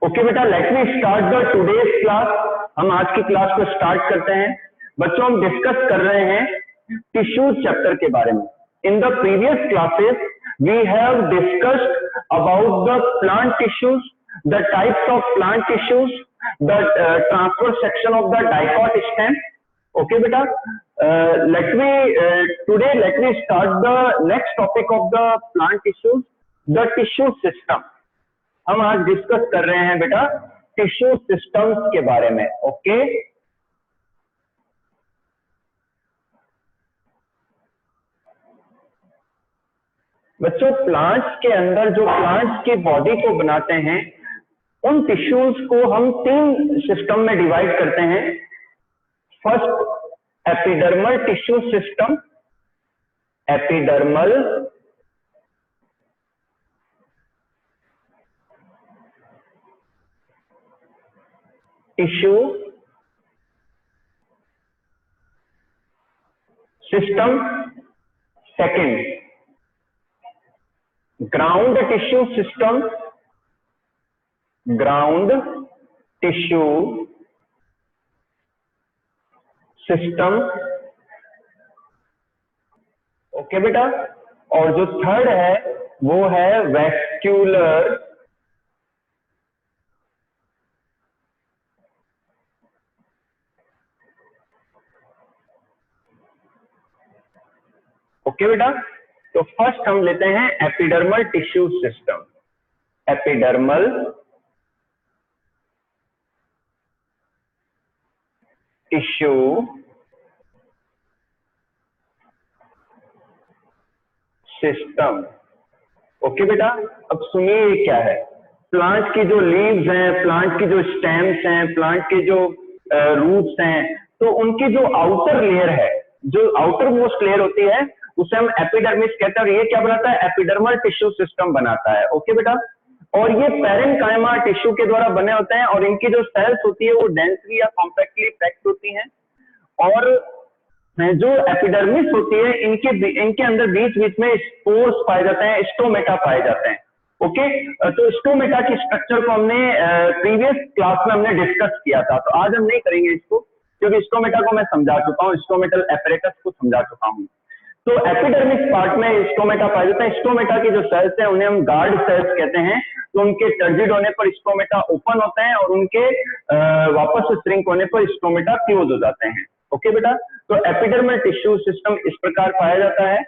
Okay बेटा, let me start the today's class. हम आज की क्लास को स्टार्ट करते हैं। बच्चों, हम डिस्कस कर रहे हैं टिश्यूज चैप्टर के बारे में। In the previous classes we have discussed about the plant tissues, the types of plant tissues, the transfer section of the dicot stem. Okay बेटा, let me start the next topic of the plant tissues, the tissue system। हम आज discuss कर रहे हैं बेटा tissue systems के बारे में। ओके, बच्चों, प्लांट्स के अंदर जो प्लांट्स की बॉडी को बनाते हैं उन टिश्यूज को हम तीन सिस्टम में डिवाइड करते हैं। First, epidermal tissue system, epidermal tissue system. Second, ground tissue system, ground tissue system. Okay बेटा, और जो थर्ड है वो है वैस्क्यूलर ओके बेटा, तो फर्स्ट हम लेते हैं epidermal tissue system. Epidermal tissue system. Okay बेटा, अब सुनिए ये क्या है। प्लांट की जो लीव्स हैं, प्लांट की जो स्टेम्स हैं, प्लांट के जो रूट्स हैं, तो उनकी जो आउटर लेयर है, जो आउटर मोस्ट लेयर होती है, उसे हम एपिडर्मिस कहते हैं। और ये क्या बनाता है? एपिडर्मल टिश्यू सिस्टम बनाता है। ओके बेटा, और ये पैरेन्काइमा टिश्यू के द्वारा बने होते हैं और इनकी जो सेल्स होती है वो डेंसली या कॉम्पैक्टली पैक्ड होती हैं। और जो एपिडर्मिस होती है इनके अंदर बीच बीच में स्पोर्स पाए जाते हैं, स्टोमेटा पाए जाते हैं। ओके, तो स्टोमेटा की स्ट्रक्चर को हमने प्रीवियस क्लास में हमने डिस्कस किया था, तो आज हम नहीं करेंगे इसको, क्योंकि स्टोमेटा को मैं समझा चुका हूँ, स्टोमेटल एपरेटस को समझा चुका हूँ। तो एपिडर्मिस पार्ट में स्टोमेटा पाया जाता है। स्टोमेटा की जो सेल्स हैं उन्हें हम गार्ड सेल्स कहते हैं। तो उनके टर्जिड होने पर स्टोमेटा ओपन होते हैं और उनके वापस से श्रिंक होने पर स्टोमेटा क्लोज हो जाते हैं। ओके बेटा, तो एपिडर्मल टिश्यू सिस्टम इस प्रकार पाया जाता है।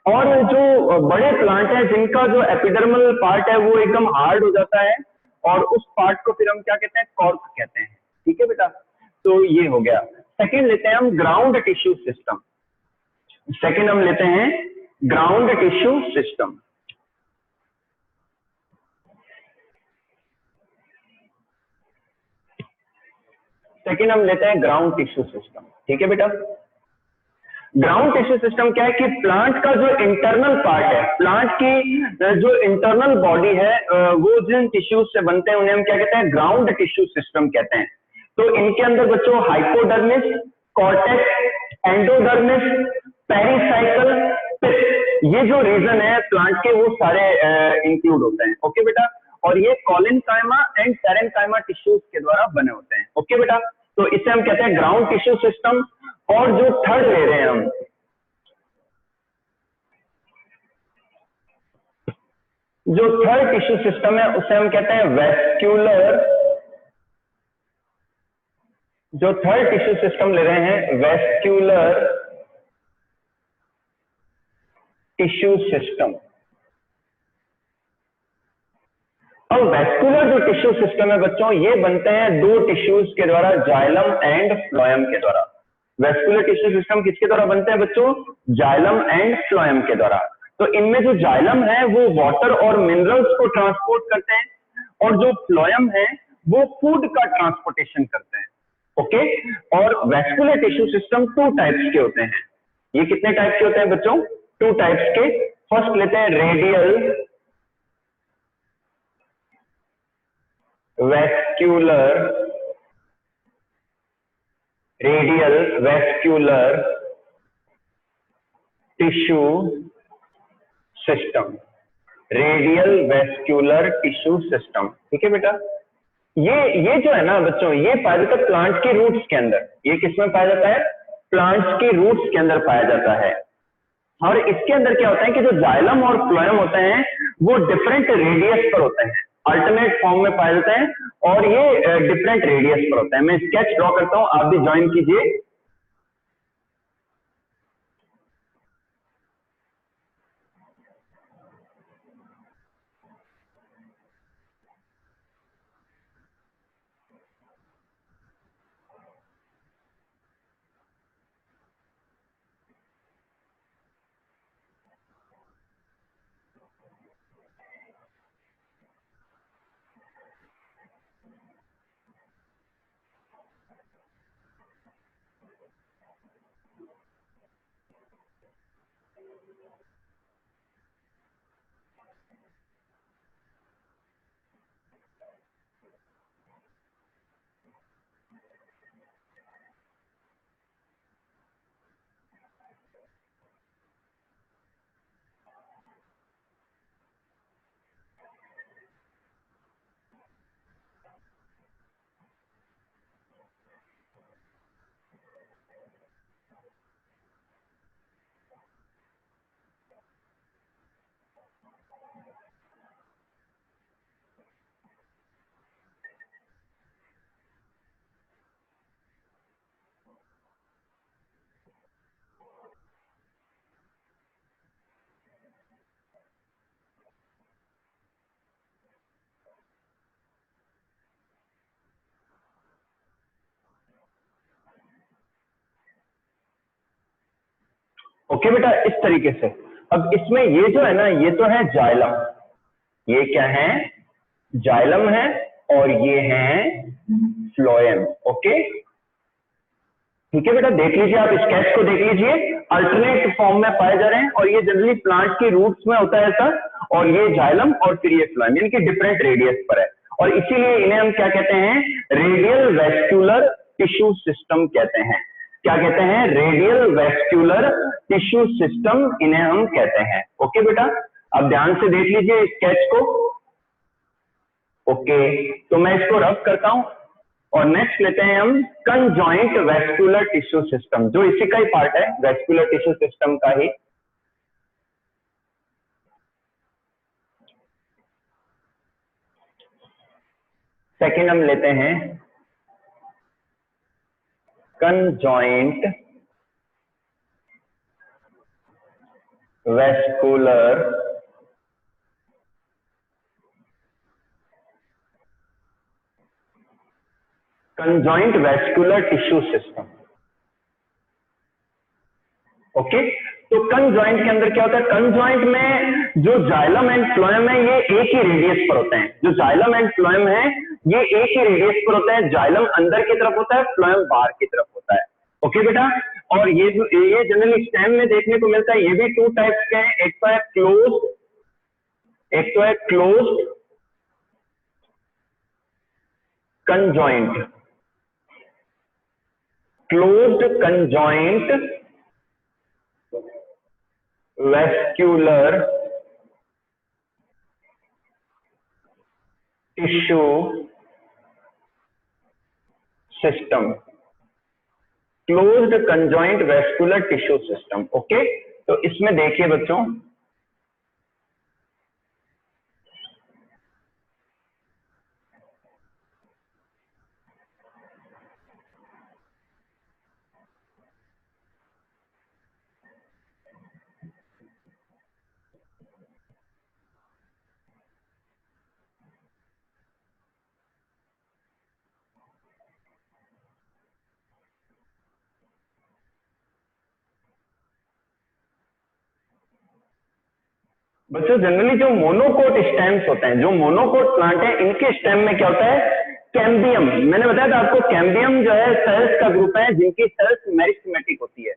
और जो बड़े प्लांट है जिनका जो एपिडर्मल पार्ट है वो एकदम हार्ड हो जाता है और उस पार्ट को फिर हम क्या कहते हैं? कॉर्क कहते हैं। ठीक है बेटा, तो ये हो गया। सेकेंड लेते हैं हम ग्राउंड टिश्यू सिस्टम। सेकेंड हम लेते हैं ग्राउंड टिश्यू सिस्टम। सेकेंड हम लेते हैं ग्राउंड टिश्यू सिस्टम। ठीक है बेटा, ग्राउंड टिश्यू सिस्टम क्या है कि प्लांट का जो इंटरनल पार्ट है, प्लांट की जो इंटरनल बॉडी है, वो जिन टिश्यूज से बनते हैं उन्हें हम क्या कहते हैं? ग्राउंड टिश्यू सिस्टम कहते हैं। तो इनके अंदर बच्चों हाइपोडर्मिस, कॉर्टेक्स, एंडोडर्मिस, पेरिसाइकल, पिथ, ये जो रीजन है प्लांट के वो सारे इंक्लूड होते हैं। ओके बेटा, और ये कॉलिनकाइमा एंड पैरेन्काइमा टिश्यूज के द्वारा बने होते हैं। ओके बेटा, तो इसे हम कहते हैं ग्राउंड टिश्यू सिस्टम। और जो थर्ड ले रहे हैं हम, जो थर्ड टिश्यू सिस्टम है उसे हम कहते हैं वेस्क्यूलर। जो थर्ड टिश्यू सिस्टम ले रहे हैं वेस्क्यूलर टिश्यू सिस्टम। अब वेस्कुलर जो टिश्यू सिस्टम है बच्चों, ये बनते हैं दो टिश्यूज के द्वारा, जाइलम एंड फ्लोएम के द्वारा। वेस्कुलर टिश्यू सिस्टम किसके द्वारा बनते हैं बच्चों? जाइलम एंड फ्लोएम के द्वारा। तो इनमें जो जाइलम है वो वाटर और मिनरल्स को ट्रांसपोर्ट करते हैं और जो फ्लोएम है वो फूड का ट्रांसपोर्टेशन करते हैं। ओके, और vascular tissue system two types के होते हैं। ये कितने टाइप के होते हैं बच्चों? टू टाइप्स के। फर्स्ट लेते हैं radial vascular, radial vascular tissue system, radial vascular tissue system. ठीक है बेटा, ये जो है ना बच्चों, ये पाया जाता है प्लांट के रूट्स के अंदर। ये किसमें पाया जाता है? प्लांट्स के रूट्स के अंदर पाया जाता है। और इसके अंदर क्या होता है कि जो जाइलम और फ्लोएम होते हैं वो डिफरेंट रेडियस पर होते हैं, अल्टरनेट फॉर्म में पाए जाते हैं, और ये डिफरेंट रेडियस पर होते हैं। मैं स्केच ड्रॉ करता हूं, आप भी ज्वाइन कीजिए। ओके बेटा, इस तरीके से। अब इसमें ये जो है ना, ये तो है जाइलम, ये क्या है? जाइलम है, और ये है फ्लोएम। ओके, ठीक है बेटा, देख लीजिए, आप स्केच को देख लीजिए, अल्टरनेट फॉर्म में पाए जा रहे हैं, और ये जनरली प्लांट की रूट्स में होता है ऐसा, और ये जाइलम और फिर ये फ्लोएम, यानी कि डिफरेंट रेडियस पर है, और इसीलिए इन्हें हम क्या कहते हैं? रेडियल वेस्क्यूलर टिश्यू सिस्टम कहते हैं। क्या कहते हैं? रेडियल वेस्क्यूलर टिश्यू सिस्टम इन्हें हम कहते हैं। ओके बेटा, अब ध्यान से देख लीजिए स्केच को। ओके, तो मैं इसको रब करता हूं, और नेक्स्ट लेते हैं हम कंजॉइंट वेस्कुलर टिश्यू सिस्टम, जो इसी का ही पार्ट है, वेस्कुलर टिश्यू सिस्टम का ही। सेकंड हम लेते हैं conjoint vascular tissue system. Okay, तो कंजॉइंट के अंदर क्या होता है? कंजॉइंट में जो जाइलम एंड फ्लोएम है ये एक ही रेडियस पर होते हैं। जो जाइलम एंड फ्लोएम है ये एक ही रेडियस पर होता है, जाइलम अंदर की तरफ होता है, फ्लोएम बाहर की तरफ होता है। ओके बेटा, और ये जनरली स्टेम में देखने को मिलता है। ये भी टू टाइप्स के हैं, एक तो है क्लोज, एक तो है closed conjoint, closed conjoint vascular tissue system, closed conjoint vascular tissue system. Okay, तो इसमें देखिए बच्चों, जनरली जो मोनोकोट स्टेम्स होते हैं, जो मोनोकोट प्लांट है, इनके स्टेम में क्या होता है? कैम्बियम। मैंने बताया था आपको, कैम्बियम जो है सेल्स का ग्रुप है जिनकी सेल्स मेरिस्टेमेटिक होती है,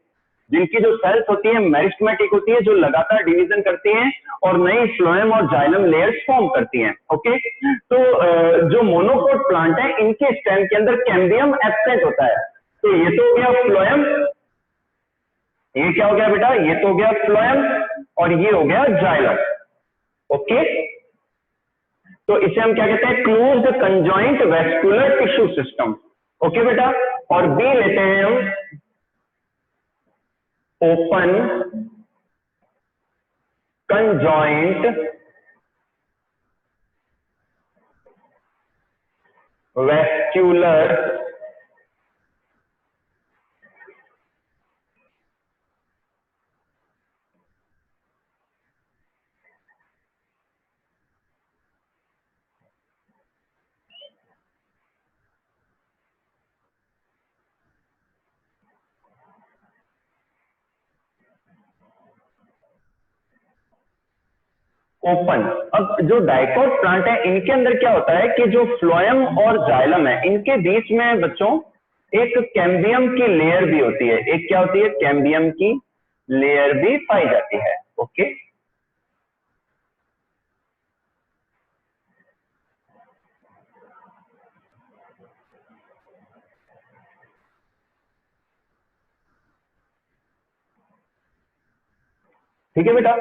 जिनकी जो सेल्स होती है मेरिस्टेमेटिक होती है, जो लगातार डिवीजन करती हैं और नई फ्लोएम और जाइलम लेयर्स फॉर्म करती हैं। ओके, तो जो मोनोकोट प्लांट है इनके स्टेम के अंदर कैम्बियम एब्सेंट होता है। तो ये तो हो गया फ्लोएम, ये क्या हो गया बेटा? ये तो हो गया फ्लोएम, और ये हो गया जाइलम। ओके, तो इसे हम क्या कहते हैं, closed conjoint vascular tissue system. Okay बेटा, और बी लेते हैं हम ओपन कंजॉइंट वेस्कुलर ओपन। अब जो डाइकोट प्लांट है इनके अंदर क्या होता है कि जो फ्लोएम और जाइलम है इनके बीच में बच्चों एक कैम्बियम की लेयर भी होती है। एक क्या होती है, कैम्बियम की लेयर भी पाई जाती है। ओके, ठीक है बेटा,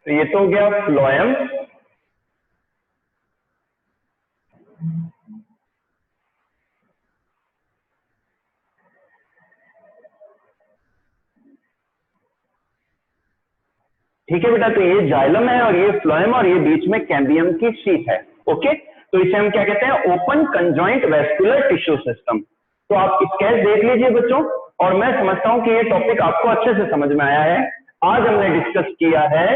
तो ये तो हो गया फ्लोएम। ठीक है बेटा, तो ये जाइलम है और ये फ्लोएम और ये बीच में कैम्बियम की शीट है। ओके, तो इसे हम क्या कहते हैं, open conjoint vascular tissue system. तो आप स्केच देख लीजिए बच्चों, और मैं समझता हूं कि ये टॉपिक आपको अच्छे से समझ में आया है। आज हमने डिस्कस किया है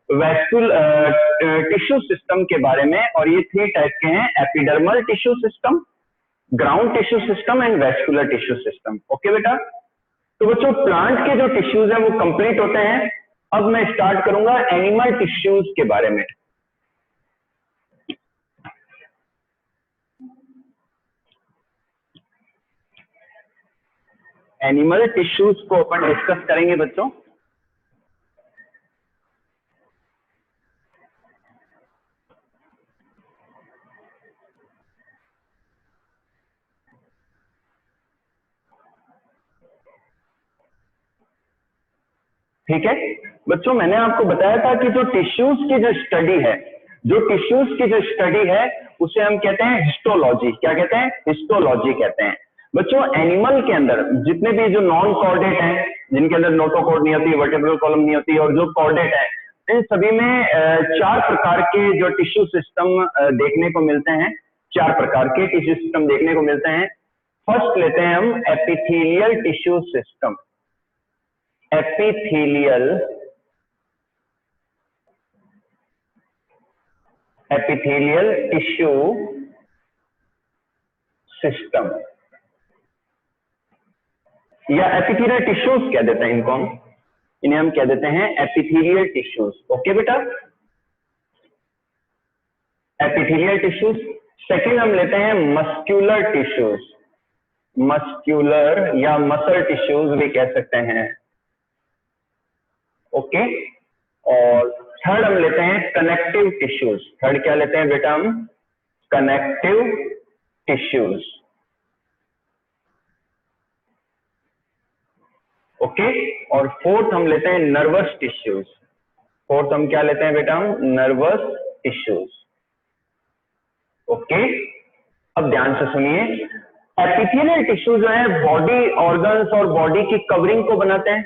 वेस्कुलर टिश्यू सिस्टम के बारे में, और ये 3 टाइप के हैं, epidermal tissue system, ground tissue system and vascular tissue system. Okay बेटा, तो बच्चों प्लांट के जो टिश्यूज हैं वो कंप्लीट होते हैं। अब मैं स्टार्ट करूंगा एनिमल टिश्यूज के बारे में। एनिमल टिश्यूज को अपन डिस्कस करेंगे बच्चों। ठीक है बच्चों, मैंने आपको बताया था कि जो टिश्यूज की जो स्टडी है, जो टिश्यूज की जो स्टडी है उसे हम कहते हैं हिस्टोलॉजी। क्या कहते हैं, हिस्टोलॉजी कहते हैं। बच्चों एनिमल के अंदर जितने भी जो नॉन कॉर्डेट हैं, जिनके अंदर नोटोकॉर्ड नहीं होती, वर्टेब्रल कॉलम नहीं होती, और जो कॉर्डेट है, इन सभी में 4 प्रकार के जो टिश्यू सिस्टम देखने को मिलते हैं। 4 प्रकार के टिश्यू सिस्टम देखने को मिलते हैं। फर्स्ट लेते हैं हम epithelial tissue system. Epithelial tissue system, या एपिथेलियल टिश्यूज कह देते हैं इनको हम, इन्हें हम कह देते हैं एपिथेलियल टिश्यूज। ओके बेटा, एपिथेलियल टिश्यूज। सेकंड हम लेते हैं मस्क्यूलर टिश्यूज, मस्क्यूलर या मसल टिश्यूज भी कह सकते हैं। ओके, और थर्ड हम लेते हैं कनेक्टिव टिश्यूज। थर्ड क्या लेते हैं बेटा हम, कनेक्टिव टिश्यूज। ओके, और फोर्थ हम लेते हैं नर्वस टिश्यूज। फोर्थ हम क्या लेते हैं बेटा हम, नर्वस टिश्यूज। ओके, अब ध्यान से सुनिए, एपिथेलियल टिश्यू जो है बॉडी ऑर्गन्स और बॉडी की कवरिंग को बनाते हैं,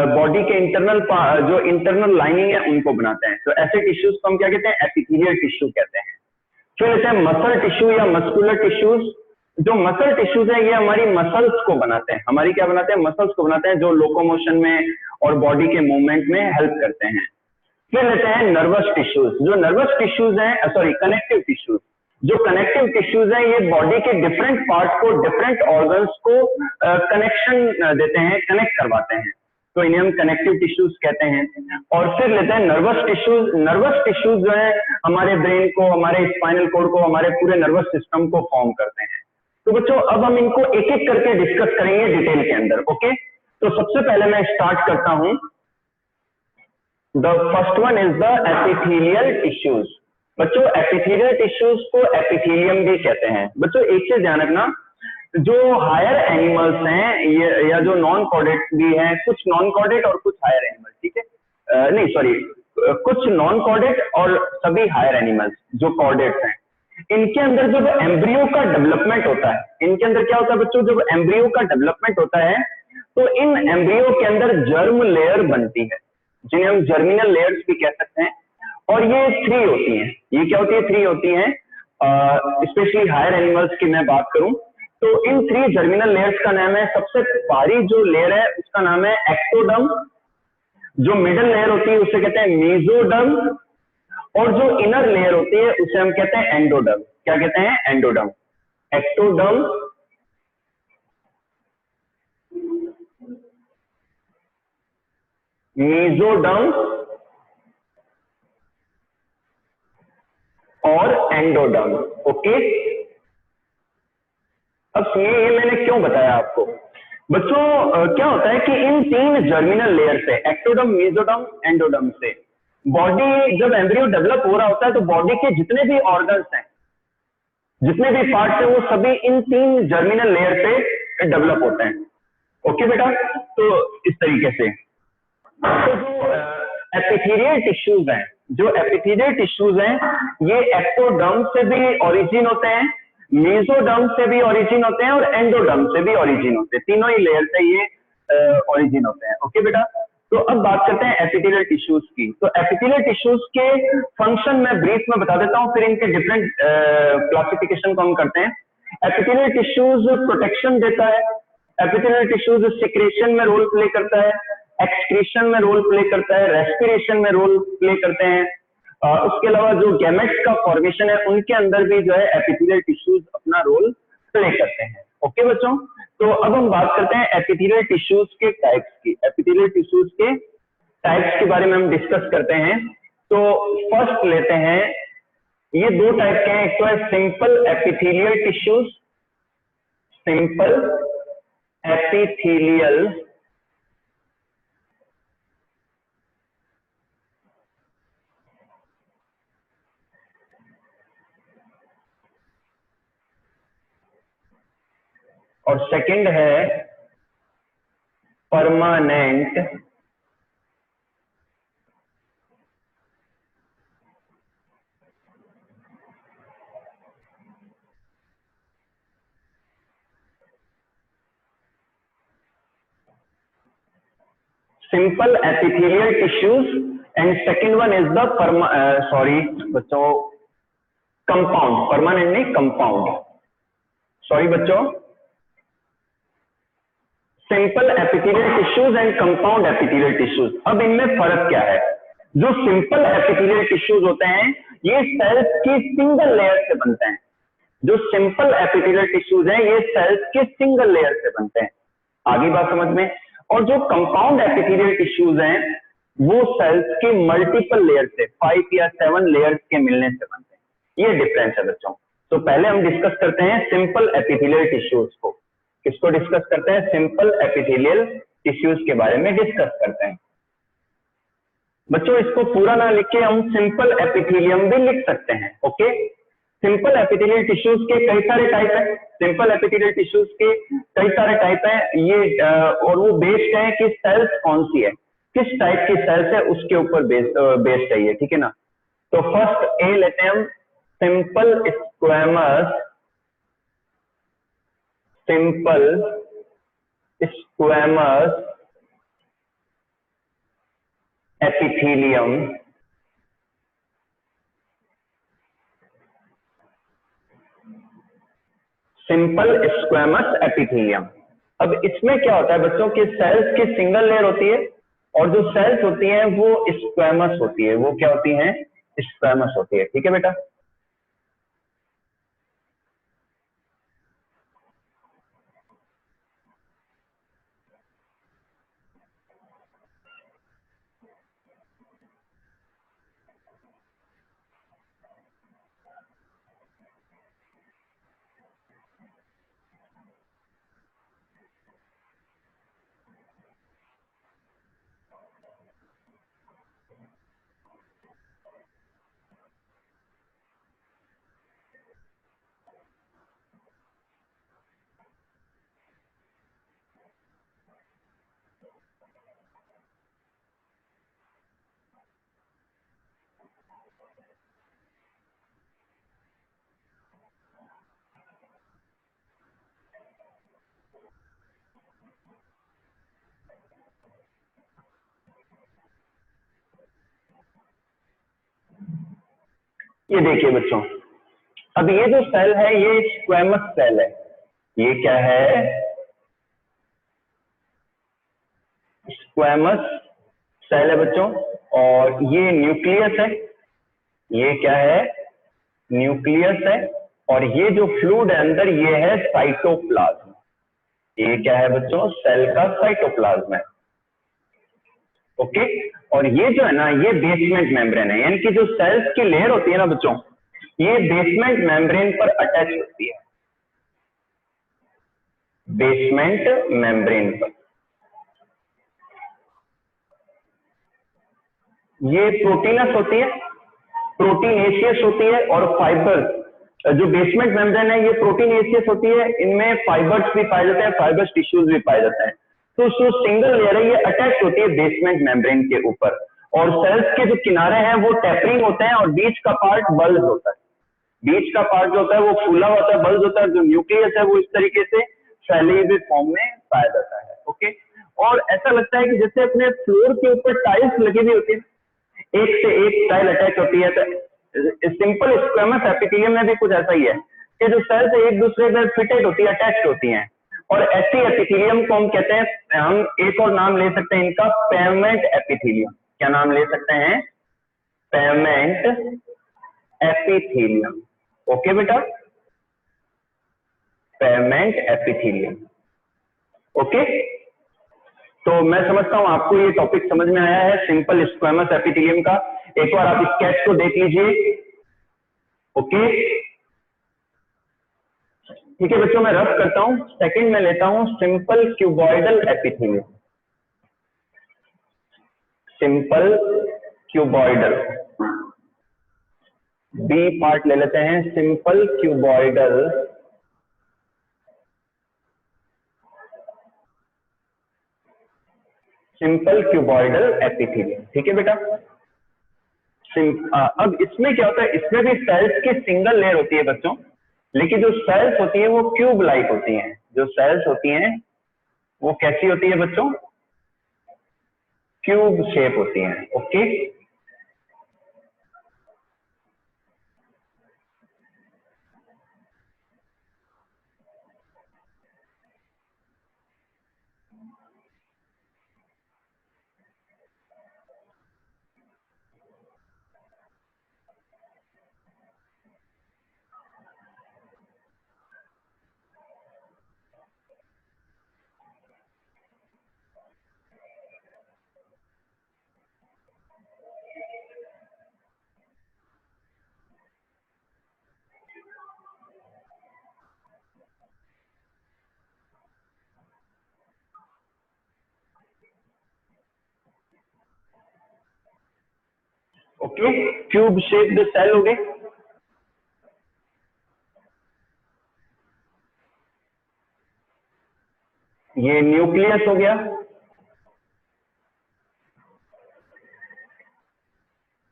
बॉडी के इंटरनल जो इंटरनल लाइनिंग है उनको बनाते हैं। तो ऐसे टिश्यूज को हम क्या कहते हैं, एपिथेलियल टिश्यू कहते हैं। फिर लेते हैं मसल टिश्यू या मस्कुलर टिश्यूज। जो मसल टिश्यूज है ये हमारी मसल्स को बनाते हैं। हमारी क्या बनाते हैं, मसल्स को बनाते हैं, जो लोकोमोशन में और बॉडी के मूवमेंट में हेल्प करते हैं। फिर लेते हैं नर्वस टिश्यूज। जो नर्वस टिश्यूज हैं, सॉरी कनेक्टिव टिश्यूज। जो कनेक्टिव टिश्यूज है ये बॉडी के डिफरेंट पार्ट को, डिफरेंट ऑर्गन्स को कनेक्शन देते हैं, कनेक्ट करवाते हैं। तो इन्हें हम कनेक्टिव टिश्यूज कहते हैं। और फिर लेते हैं नर्वस टिश्यूज। नर्वस टिश्यूज जो है हमारे ब्रेन को, हमारे स्पाइनल कोड को, हमारे पूरे नर्वस सिस्टम को फॉर्म करते हैं। तो बच्चों अब हम इनको एक एक करके डिस्कस करेंगे डिटेल के अंदर। ओके, तो सबसे पहले मैं स्टार्ट करता हूं। The first one is the epithelial tissues. बच्चों एपिथेलियल टिश्यूज को एपिथेलियम भी कहते हैं। बच्चों एक चीज ध्यान रखना, जो हायर एनिमल्स हैं ये, या जो नॉन कॉर्डेट भी हैं, कुछ नॉन कॉर्डेट और कुछ हायर एनिमल, ठीक है। नहीं सॉरी, कुछ नॉन कॉर्डेट और सभी हायर एनिमल्स जो कॉर्डेट्स हैं, इनके अंदर जब एम्ब्रियो का डेवलपमेंट होता है, इनके अंदर क्या होता है बच्चों, जब एम्ब्रियो का डेवलपमेंट होता है तो इन एम्ब्रियो के अंदर जर्म लेयर बनती है, जिन्हें हम जर्मिनल लेयर्स भी कह सकते हैं। और ये 3 होती हैं। ये क्या होती है? 3 होती हैं। स्पेशली हायर एनिमल्स की मैं बात करूं तो इन 3 जर्मिनल लेयर्स का नाम है, सबसे बाहरी जो लेयर है उसका नाम है एक्टोडर्म, जो मिडल लेयर होती है उसे कहते हैं मेसोडर्म, और जो इनर लेयर होती है उसे हम कहते हैं एंडोडर्म। क्या कहते हैं? एंडोडर्म। एक्टोडर्म, मेसोडर्म और एंडोडर्म। ओके, अब सुनिए, ये मैंने क्यों बताया आपको बच्चों। क्या होता है कि इन 3 जर्मिनल लेयर से, एक्टोडर्म, मेसोडर्म, एंडोडर्म से, बॉडी जब एम्ब्रियो डेवलप हो रहा होता है तो बॉडी के जितने भी ऑर्गन्स हैं, जितने भी पार्ट्स हैं, वो सभी इन 3 जर्मिनल लेयर से डेवलप होते हैं। ओके बेटा, तो इस तरीके से तो जो एपिथेलियल टिश्यूज हैं, जो एपिथेलियल टिश्यूज हैं, ये एक्टोडर्म से भी ओरिजिन होते हैं, मेसोडर्म से भी ओरिजिन होते हैं और एंडोडर्म से भी ओरिजिन होते हैं। तीनों ही लेयर से ये ओरिजिन होते हैं। ओके बेटा, तो अब बात करते हैं एपिथेलियल टिश्यूज की। तो एपिथेलियल टिश्यूज के फंक्शन मैं ब्रीफ में बता देता हूं, फिर इनके डिफरेंट क्लासिफिकेशन को हम करते हैं। एपिथेलियल टिश्यूज प्रोटेक्शन देता है, एपिथेलियल टिश्यूज सिक्रेशन में रोल प्ले करता है, एक्सक्रीशन में रोल प्ले करता है, रेस्पिरेशन में रोल प्ले करते हैं। उसके अलावा जो गैमेट्स का फॉर्मेशन है उनके अंदर भी जो है एपिथेलियल टिश्यूज अपना रोल प्ले करते हैं। ओके बच्चों, तो अब हम बात करते हैं एपिथेलियल टिश्यूज के टाइप्स की। एपिथेलियल टिश्यूज के टाइप्स के बारे में हम डिस्कस करते हैं। तो फर्स्ट लेते हैं, ये 2 टाइप के हैं। एक तो है simple epithelial tissues, simple epithelial और सेकंड है permanent simple epithelial tissues and second one is the sorry बच्चों, कंपाउंड, परमानेंट नहीं, कंपाउंड, सॉरी बच्चों, simple epithelial tissues and compound epithelial tissues. अब इनमें फर्क क्या है? जो सिंपल एपिथेलियल टिश्यूज होते हैं ये सेल्स की सिंगल लेयर से बनते हैं। जो सिंपल एपिथेलियल टिश्यूज हैं ये सेल्स के सिंगल लेयर से बनते हैं। आगे बात समझ में। और जो कंपाउंड एपिथेलियल टिश्यूज हैं वो सेल्स के मल्टीपल लेयर से, 5 या 7 लेयर्स के मिलने से बनते हैं। ये डिफरेंस है बच्चों। तो पहले हम डिस्कस करते हैं सिंपल एपिथेलियल टिश्यूज को। किसको डिस्कस करते हैं? सिंपल एपिथेलियल टिश्यूज के बारे में डिस्कस करते हैं। बच्चों इसको पूरा ना लिख के हम सिंपल एपिथेलियम भी लिख सकते हैं। ओके, सिंपल एपिथेलियल टिश्यूज के कई सारे टाइप है। सिंपल एपिथेलियल टिश्यूज के कई सारे टाइप है ये, और वो बेस्ड है कि सेल्स कौन सी है, किस टाइप की सेल्स है उसके ऊपर बेस्ड है ये, ठीक है ना। तो फर्स्ट ए लेते हैं हम, simple squamous, simple squamous epithelium. Simple squamous epithelium. अब इसमें क्या होता है बच्चों कि सेल्स की सिंगल लेयर होती है और जो सेल्स होती हैं वो स्क्वैमस होती है। वो क्या होती हैं? स्क्वैमस होती है। ठीक है बेटा। ये देखिए बच्चों, अब ये जो सेल है ये स्क्वेमस सेल है। ये क्या है? स्क्वेमस सेल है बच्चों। और ये न्यूक्लियस है। ये क्या है? न्यूक्लियस है। और ये जो फ्लूइड है अंदर ये है साइटोप्लाज्म। ये क्या है बच्चों? सेल का साइटोप्लाज्म है। ओके। और ये जो है ना, ये बेसमेंट मेम्ब्रेन है, यानी कि जो सेल्स की लेयर होती है ना बच्चों, ये बेसमेंट मेम्ब्रेन पर अटैच होती है। बेसमेंट मेम्ब्रेन पर ये प्रोटीनस होती है, प्रोटीनेशियस होती है और फाइबर। जो बेसमेंट मेम्ब्रेन है ये प्रोटीनेशियस होती है, इनमें फाइबर्स भी पाए जाते हैं, फाइबर्स टिश्यूज भी पाए जाते हैं। तो जो सिंगल लेयर है ये अटैच होती है बेसमेंट मेम्ब्रेन के ऊपर। और सेल्स के जो किनारे हैं वो टेपरिंग होते हैं और बीच का पार्ट बल्ज होता है। बीच का पार्ट जो होता है वो फूला होता है, बल्ज होता है। जो न्यूक्लियस है वो इस तरीके से फैले हुए फॉर्म में पाया जाता है। ओके। और ऐसा लगता है कि जैसे अपने फ्लोर के ऊपर टाइल्स लगी हुई होती है, एक से एक टाइल अटैच होती है। तो सिंपल स्क्वेमस एपिथेलियम में भी कुछ ऐसा ही है कि जो सेल्स एक दूसरे पर फिटेड होती है, अटैच्ड होती हैं। और ऐसी एपिथेलियम को हम कहते हैं, हम एक और नाम ले सकते हैं इनका, पेवमेंट एपिथेलियम। क्या नाम ले सकते हैं? Pavement epithelium. ओके बेटा, पेवमेंट एपिथेलियम। ओके। तो मैं समझता हूं आपको ये टॉपिक समझ में आया है सिंपल स्क्वेमस एपिथेलियम का। एक बार आप स्केच को देख लीजिए। ओके, ठीक है बच्चों, मैं रफ करता हूं। सेकंड में लेता हूं simple cuboidal epithelium. Simple cuboidal, B part ले लेते हैं, simple cuboidal simple cuboidal epithelium. ठीक है बेटा। अब इसमें क्या होता है, इसमें भी सेल्स की सिंगल लेयर होती है बच्चों, लेकिन जो सेल्स होती है वो क्यूब लाइक होती हैं। जो सेल्स होती हैं वो कैसी होती है बच्चों? क्यूब शेप होती हैं। Okay. Okay, cube shaped cell हो गए। ये न्यूक्लियस हो गया।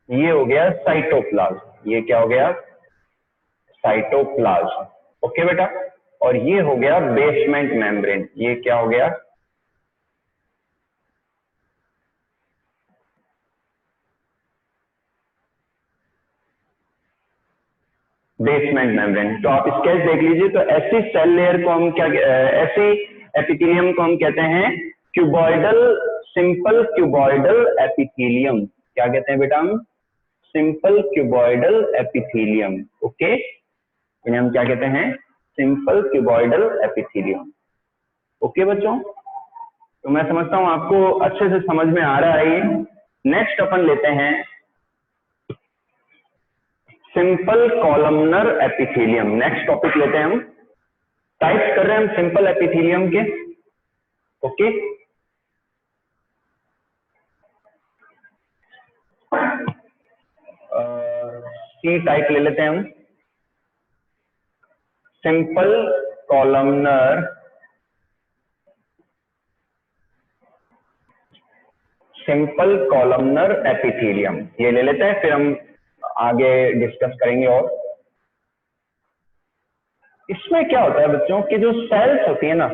ये हो गया साइटोप्लाज्म। ये क्या हो गया? साइटोप्लाज्म। ओके बेटा। और ये हो गया बेसमेंट मेम्ब्रेन। ये क्या हो गया? Basement membrane. तो आप स्केच देख लीजिए। तो ऐसी सेल लेयर को हम क्या, ऐसी एपिथेलियम को हम कहते हैं क्यूबॉइडल, सिंपल क्यूबॉइडल एपिथेलियम। क्या कहते हैं बेटा हम? Simple cuboidal epithelium. ओके, इन्हें हम क्या कहते हैं? Simple cuboidal epithelium. ओके बच्चों, तो मैं समझता हूं आपको अच्छे से समझ में आ रहा है ये। नेक्स्ट अपन लेते हैं simple columnar epithelium. Next topic लेते हैं हम। टाइप्स कर रहे हैं हम सिंपल एपिथेलियम के। ओके, सी टाइप ले लेते हैं हम, सिंपल कॉलमनर एपिथेलियम। ये ले लेते हैं, फिर हम आगे डिस्कस करेंगे। और इसमें क्या होता है बच्चों कि जो सेल्स होती है ना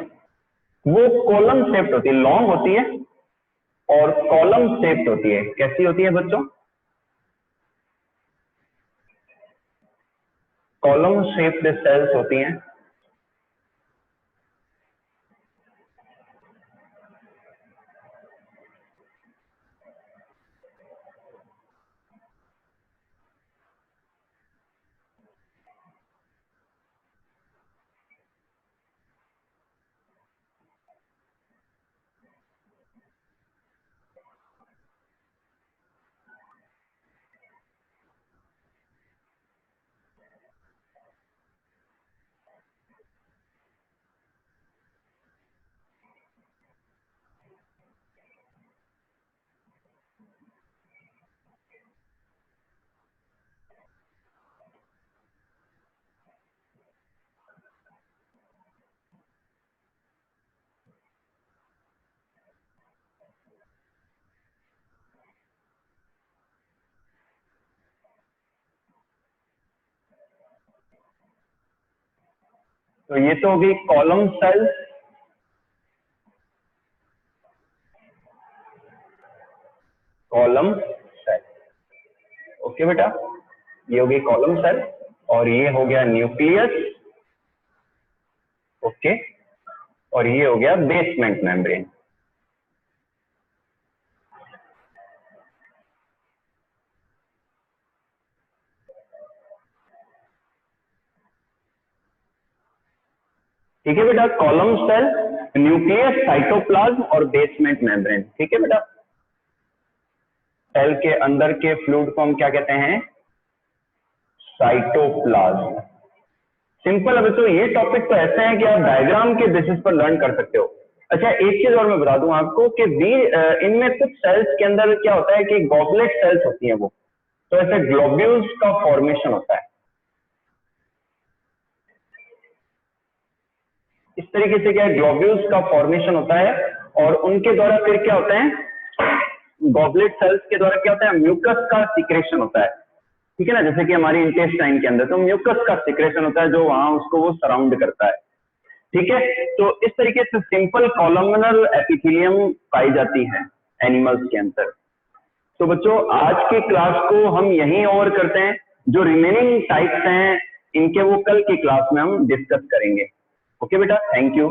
वो कॉलम शेप्ड होती है, लॉन्ग होती है और कॉलम शेप्ड होती है। कैसी होती है बच्चों? कॉलम शेप्ड सेल्स होती हैं। तो ये तो होगी column cells, column cell. Okay बेटा, ये हो गई कॉलम सेल और ये हो गया न्यूक्लियस। ओके, और ये हो गया बेसमेंट मेम्ब्रेन। ठीक है बेटा, कॉलम सेल, न्यूक्लियस, साइटोप्लाज्म और बेसमेंट मेम्ब्रेन। ठीक है बेटा, सेल के अंदर के फ्लूइड को हम क्या कहते हैं? साइटोप्लाज्म। सिंपल। अब तो ये टॉपिक तो ऐसे है कि आप डायग्राम के बेसिस पर लर्न कर सकते हो। अच्छा, एक चीज और मैं बता दूं आपको कि इनमें कुछ सेल्स के अंदर क्या होता है कि गॉबलेट सेल्स होती हैं वो, तो ऐसे ग्लोब्यूल्स का फॉर्मेशन होता है। इस तरीके से क्या है, ग्लोब्यूल्स का फॉर्मेशन होता है और उनके द्वारा फिर क्या होता है, गॉबलेट सेल्स के द्वारा क्या होता है, म्यूकस का सिक्रेशन होता है। ठीक है ना, जैसे कि हमारी इंटेस्टाइन के अंदर तो म्यूकस का सिक्रेशन होता है जो वहां उसको वो सराउंड करता है। ठीक है, तो इस तरीके से सिंपल कॉलमनर एपिथेलियम पाई जाती है एनिमल्स के अंदर। तो बच्चों, आज की क्लास को हम यहीं ओवर करते हैं। जो रिमेनिंग टाइप्स हैं इनके वो कल की क्लास में हम डिस्कस करेंगे। ओके बेटा, थैंक यू।